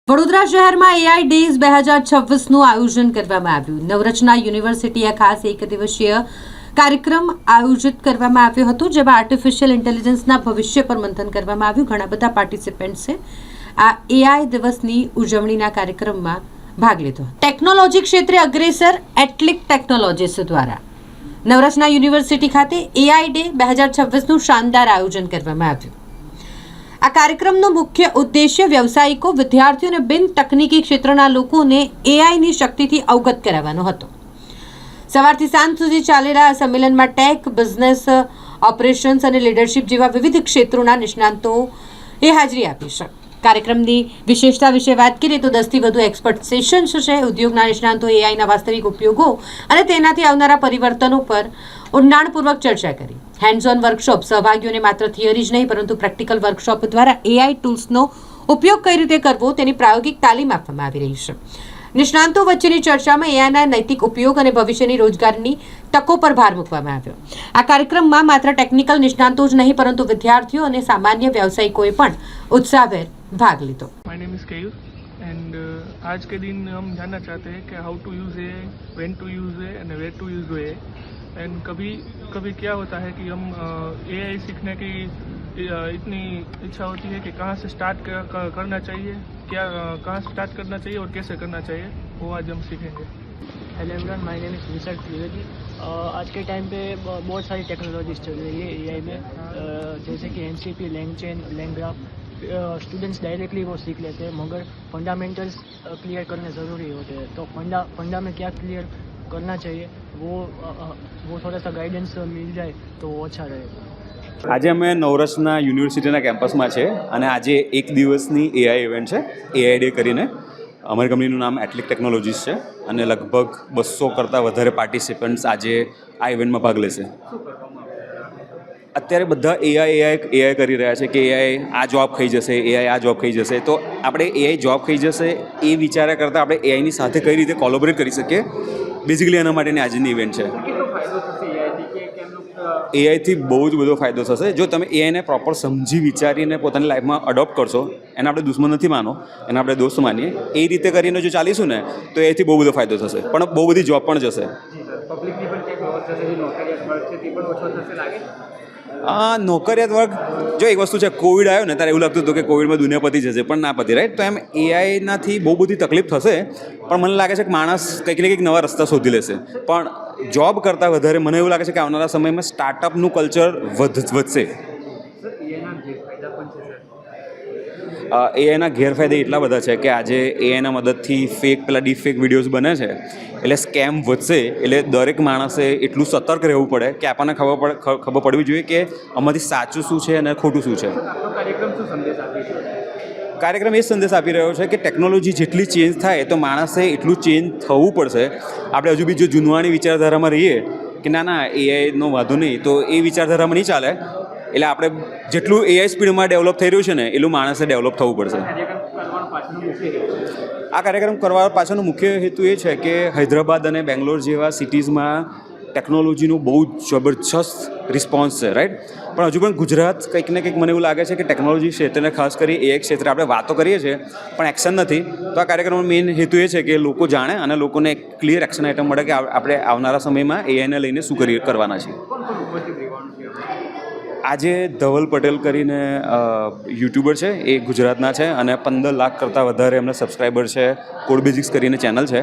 વડોદરા શહેરમાં AI days 2026નું આયોજન કરવામાં આવ્યું. નવરચના યુનિવર્સિટીએ ખાસ એક દિવસીય કાર્યક્રમ આયોજિત કરવામાં આવ્યો હતો, જેમાં આર્ટિફિશિયલ ઇન્ટેલિજન્સના ભવિષ્ય પર મંથન કરવામાં આવ્યું. ઘણા બધા પાર્ટિસિપન્ટ્સે આ એઆઈ દિવસની ઉજવણીના કાર્યક્રમમાં ભાગ લીધો. ટેકનોલોજી ક્ષેત્રે અગ્રેસર એટલિક ટેકનોલોજીસ દ્વારા નવરચના યુનિવર્સિટી ખાતે એઆઈ ડે 2026નું શાનદાર આયોજન કરવામાં આવ્યું. આ કાર્યક્રમનો મુખ્ય ઉદ્દેશ્ય વ્યવસાયિકો, વિદ્યાર્થીઓ અને બિન તકનીકી ક્ષેત્રના લોકોને એઆઈની શક્તિથી અવગત કરાવવાનો હતો. સવારથી સાંજ સુધી ચાલેલા આ સંમેલનમાં ટેક, બિઝનેસ, ઓપરેશન્સ અને લીડરશિપ જેવા વિવિધ ક્ષેત્રોના નિષ્ણાંતોએ હાજરી આપી છે. કાર્યક્રમની વિશેષતા વિશે વાત કરીએ તો 10થી વધુ એક્સપર્ટ સેશન્સ છે. ઉદ્યોગના નિષ્ણાંતો એઆઈના વાસ્તવિક ઉપયોગો અને તેનાથી આવનારા પરિવર્તનો પર ઊંડાણપૂર્વક ચર્ચા કરી. હેન્ડ્સ ઓન વર્કશોપ સહભાગીઓને માત્ર થિયરી જ નહીં પરંતુ પ્રેક્ટિકલ વર્કશોપ દ્વારા એઆઈ ટૂલ્સનો ઉપયોગ કઈ રીતે કરવો તેની પ્રાયોગિક તાલીમ આપવામાં આવી રહી છે. નિષ્ણાંતો વચ્ચેની ચર્ચામાં એઆઈના નૈતિક ઉપયોગ અને ભવિષ્યની રોજગારની તકો પર ભાર મૂકવામાં આવ્યો. આ કાર્યક્રમમાં માત્ર ટેકનિકલ નિષ્ણાંતો જ નહીં પરંતુ વિદ્યાર્થીઓ અને સામાન્ય व्यावसायिकोए પણ उत्साहभेर भाग लिया. My name is Kayur and आज के दिन हम जानना चाहते हैं कि how to use a, when to use a and where to use a. And कभी कभी क्या होता है कि हम एआई सीखने की इतनी इच्छा होती है कि कहाँ से स्टार्ट करना चाहिए, क्या कहाँ से स्टार्ट करना चाहिए और कैसे करना चाहिए, वो आज हम सीखेंगे. Hello everyone, my name is Nisarga Trivedi. आज के टाइम पे बहुत सारी टेक्नोलॉजीज चल रही है एआई में, जैसे कि एनसीपी, लैंगचेन, लैंग्राफ. स्टूडेंट्स डायरेक्टली वो सीख लेते हैं, मगर फंडामेंटल्स क्लियर करने ज़रूरी होते हैं. तो फंडा में क्या क्लियर करना चाहिए वो थोड़ा सा गाइडेंस मिल जाए तो अच्छा रहेगा. આજે અમે નવરચના યુનિવર્સિટીના કેમ્પસમાં છે અને આજે એક દિવસની એઆઈ ઇવેન્ટ છે, એઆઈ ડે કરીને. અમારી કંપનીનું નામ એટલિક ટેકનોલોજીસ છે અને લગભગ 200 કરતાં વધારે પાર્ટિસિપન્ટ્સ આજે આ ઇવેન્ટમાં ભાગ લેશે. અત્યારે બધા એઆઈ કરી રહ્યા છે કે એઆઈ આ જોબ ખાઈ જશે, એઆઈ આ જોબ ખાઈ જશે. તો આપણે એઆઈ જોબ ખાઈ જશે એ વિચાર્યા કરતાં આપણે એઆઈની સાથે કઈ રીતે કોલેબોરેટ કરી શકીએ, બેઝિકલી એના માટેની આજની ઇવેન્ટ છે. એઆઈથી બહુ જ બધો ફાયદો થશે જો તમે એઆઈને પ્રોપર સમજી વિચારીને પોતાની લાઈફમાં અડોપ્ટ કરશો. એને આપણે દુશ્મન નથી માનો, એને આપણે દોસ્ત માનીએ. એ રીતે કરીને જો ચાલીશું ને તો એથી બહુ બધો ફાયદો થશે, પણ બહુ બધી જોબ પણ જશે. નોકરિયાત વર્ગ જો એક વસ્તુ છે, કોવિડ આવ્યો ને ત્યારે એવું લાગતું હતું કે કોવિડમાં દુનિયા પતી જશે, પણ ના પતી, રાઈટ. તો એમ એઆઈનાથી બહુ બધી તકલીફ થશે, પણ મને લાગે છે કે માણસ કંઈક ને કંઈક નવા રસ્તા શોધી લેશે. પણ જોબ કરતાં વધારે મને એવું લાગે છે કે આવનારા સમયમાં સ્ટાર્ટઅપનું કલ્ચર વધશે. એઆઈના ગેરફાયદા એટલા બધા છે કે આજે એઆઈના મદદથી પેલા ડીપ ફેક વિડીયોઝ બને છે, એટલે સ્કેમ વધશે. એટલે દરેક માણસે એટલું સતર્ક રહેવું પડે કે આપણને ખબર પડવી જોઈએ કે આમાંથી સાચું શું છે અને ખોટું શું છે. કાર્યક્રમ એ સંદેશ આપી રહ્યો છે કે ટેકનોલોજી જેટલી ચેન્જ થાય તો માણસે એટલું ચેન્જ થવું પડશે. આપણે હજુ બી જો જૂનવાણી વિચારધારામાં રહીએ કે ના એઆઈનો વાંધો નહીં, તો એ વિચારધારામાં નહીં ચાલે. એટલે આપણે જેટલું એઆઈ સ્પીડમાં ડેવલપ થઈ રહ્યું છે ને એટલું માણસે ડેવલપ થવું પડશે. આ કાર્યક્રમ કરવા પાછળનો મુખ્ય હેતુ એ છે કે હૈદરાબાદ અને બેંગ્લોર જેવા સિટીઝમાં ટેકનોલોજીનું બહુ જબરજસ્ત રિસ્પોન્સ છે, રાઈટ. પણ હજુ પણ ગુજરાત કંઈક ને કંઈક મને એવું લાગે છે કે ટેકનોલોજી ક્ષેત્રને ખાસ કરી એઆઈ ક્ષેત્રે આપણે વાતો કરીએ છીએ પણ એક્શન નથી. તો આ કાર્યક્રમનો મેઇન હેતુ એ છે કે લોકો જાણે અને લોકોને એક ક્લિયર એક્શન આઇટમ મળે કે આપણે આવનારા સમયમાં એઆઈને લઈને શું કરવાના છે. આજે ધવલ પટેલ કરીને યુટ્યુબર છે, એ ગુજરાતના છે અને 15 લાખ કરતાં વધારે એમના સબસ્ક્રાઈબર છે. કોડ બેઝિક્સ કરીને ચેનલ છે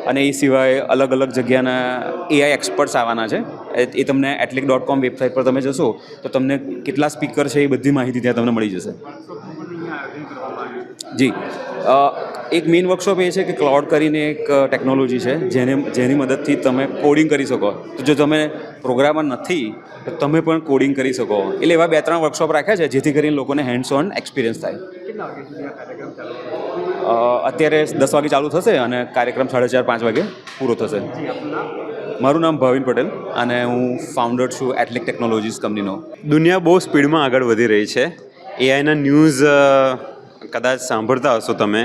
અને એ સિવાય અલગ અલગ જગ્યાના એઆઈ એક્સપર્ટ્સ આવવાના છે. એ તમને એટલિક.com વેબસાઇટ પર તમે જશો તો તમને કેટલા સ્પીકર છે એ બધી માહિતી ત્યાં તમને મળી જશે. જી, એક મેઇન વર્કશોપ એ છે કે ક્લાઉડ કરીને એક ટેકનોલોજી છે જેની મદદથી તમે કોડિંગ કરી શકો. તો જો તમે પ્રોગ્રામર નથી તો તમે પણ કોડિંગ કરી શકો. એટલે એવા 2-3 વર્કશોપ રાખ્યા છે જેથી કરીને લોકોને હેન્ડ્સ ઓન એક્સપિરિયન્સ થાય. અત્યારે 10 વાગે ચાલુ થશે અને કાર્યક્રમ 4:30-5 વાગે પૂરો થશે. મારું નામ ભાવિન પટેલ અને હું ફાઉન્ડર છું એટલિક ટેકનોલોજીસ કંપનીનો. દુનિયા બહુ સ્પીડમાં આગળ વધી રહી છે. એઆઈના ન્યૂઝ કદાચ સાંભળતા હશો તમે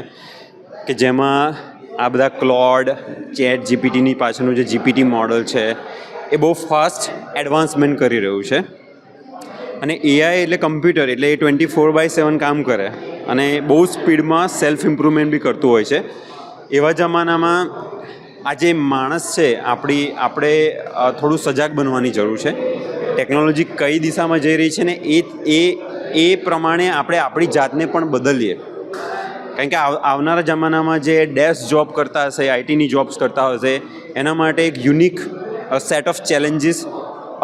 કે જેમાં આ બધા ક્લોડ, ચેટ જીપીટીની પાછળનું જે જીપીટી મોડલ છે એ બહુ ફાસ્ટ એડવાન્સમેન્ટ કરી રહ્યું છે. અને એઆઈ એટલે કમ્પ્યુટર એટલે એ 24/7 કામ કરે અને બહુ સ્પીડમાં સેલ્ફ ઇમ્પ્રુવમેન્ટ બી કરતું હોય છે. એવા જમાનામાં આ જે માણસ છે આપણે થોડું સજાગ બનવાની જરૂર છે. ટેકનોલોજી કઈ દિશામાં જઈ રહી છે ને એ પ્રમાણે આપણે આપણી જાતને પણ બદલીએ. કારણ કે આવનારા જમાનામાં જે ડેસ્ક જોબ કરતા હશે, આઈટીની જોબ્સ કરતા હશે, એના માટે એક યુનિક સેટ ઓફ ચેલેન્જીસ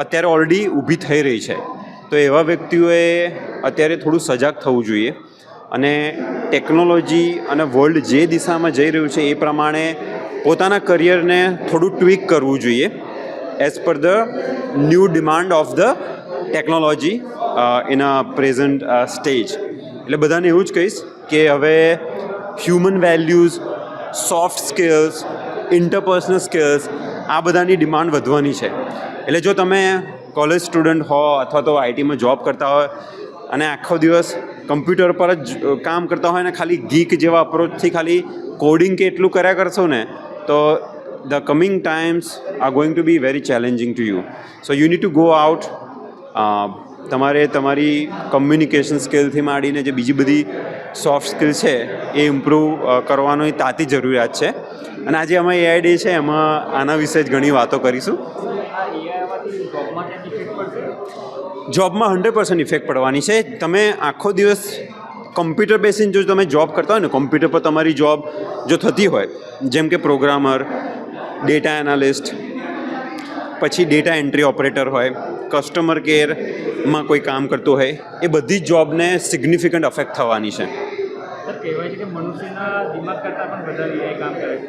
અત્યારે ઓલરેડી ઊભી થઈ રહી છે. તો એવા વ્યક્તિઓએ અત્યારે થોડું સજાગ થવું જોઈએ અને ટેકનોલોજી અને વર્લ્ડ જે દિશામાં જઈ રહ્યું છે એ પ્રમાણે પોતાના કરિયરને થોડું ટ્વીક કરવું જોઈએ as per the new demand of the technology in a present stage. એટલે બધાને એવું જ કહીશ કે હવે human values, soft skills, interpersonal skills આ બધાની ડિમાન્ડ વધવાની છે. એટલે જો તમે કોલેજ સ્ટુડન્ટ હો અથવા તો આઈટીમાં જોબ કરતા હોય અને આખો દિવસ કમ્પ્યુટર પર જ કામ કરતા હોય ને ખાલી ગીક જેવા અપ્રોચથી ખાલી કોડિંગ કે એટલું કર્યા કરશો ને તો the coming times are going to be very challenging to you. So you need to go out. તમારે તમારી કમ્યુનિકેશન સ્કિલથી માંડીને જે બીજી બધી સોફ્ટ સ્કિલ છે એ ઇમ્પ્રૂવ કરવાનો તાતી જરૂરિયાત છે. અને આજે અમે એઆઈ ડે છે એમાં આના વિશે જ ઘણી વાતો કરીશું. જોબમાં 100% ઇફેક્ટ પડવાની છે. તમે આખો દિવસ કમ્પ્યુટર બેસીને જો તમે જોબ કરતા હોય ને, કમ્પ્યુટર પર તમારી જોબ જો થતી હોય જેમ કે પ્રોગ્રામર, ડેટા એનાલિસ્ટ, પછી ડેટા એન્ટ્રી ઓપરેટર હોય, કસ્ટમર કેરમાં કોઈ કામ કરતું હોય, એ બધી જ જોબને સિગ્નિફિકન્ટ અફેક્ટ થવાની છે. કહેવાય છે કે મનુષ્યના દિમાગ કરતાં પણ વધારે AI કામ કરે છે.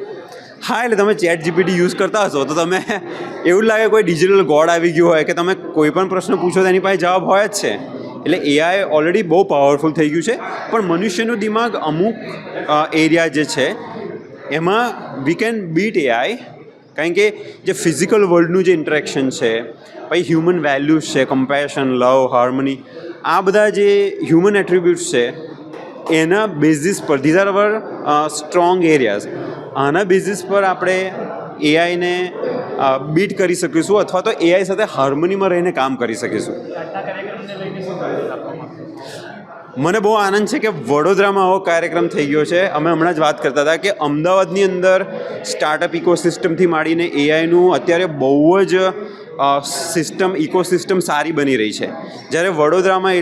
હા, એટલે તમે ચેટ જીપીટી યુઝ કરતા હશો તો તમે એવું લાગે કોઈ ડિજિટલ ગોડ આવી ગયું હોય કે તમે કોઈ પણ પ્રશ્ન પૂછો તો એની પાસે જવાબ હોય જ છે. એટલે એઆઈ ઓલરેડી બહુ પાવરફુલ થઈ ગયું છે, પણ મનુષ્યનું દિમાગ અમુક એરિયા જે છે એમાં વી કેન બીટ એઆઈ. કારણ કે જે ફિઝિકલ વર્લ્ડનું જે ઇન્ટરેક્શન છે, પછી હ્યુમન વેલ્યુઝ છે, કમ્પેશન, લવ, હાર્મની, આ બધા જે હ્યુમન એટ્રીબ્યુટ્સ છે એના બેઝિસ પર these are our strong areas. આના બેઝિસ પર આપણે એઆઈને બીટ કરી શકીશું અથવા તો એઆઈ સાથે હાર્મનીમાં રહીને કામ કરી શકીશું. મને બહુ આનંદ છે કે વડોદરામાં આવો કાર્યક્રમ થઈ ગયો છે. અમે હમણાં જ વાત કરતા હતા કે અમદાવાદની અંદર સ્ટાર્ટઅપ ઇકોસિસ્ટમથી માંડીને એઆઈનું અત્યારે બહુ જ ઇકોસિસ્ટમ સારી બની રહી છે. જ્યારે વડોદરામાં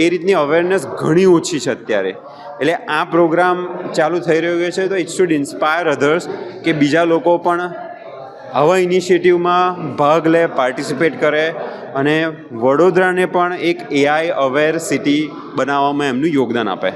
એ રીતની અવેરનેસ ઘણી ઓછી છે અત્યારે. એટલે આ પ્રોગ્રામ ચાલુ થઈ રહ્યો છે તો ઇટ શુડ ઇન્સ્પાયર અધર્સ કે બીજા લોકો પણ આવા ઇનિશિયેટિવમાં ભાગ લે, પાર્ટિસિપેટ કરે અને વડોદરાને પણ એક એઆઈ અવેર સિટી બનાવવામાં એમનું યોગદાન આપે.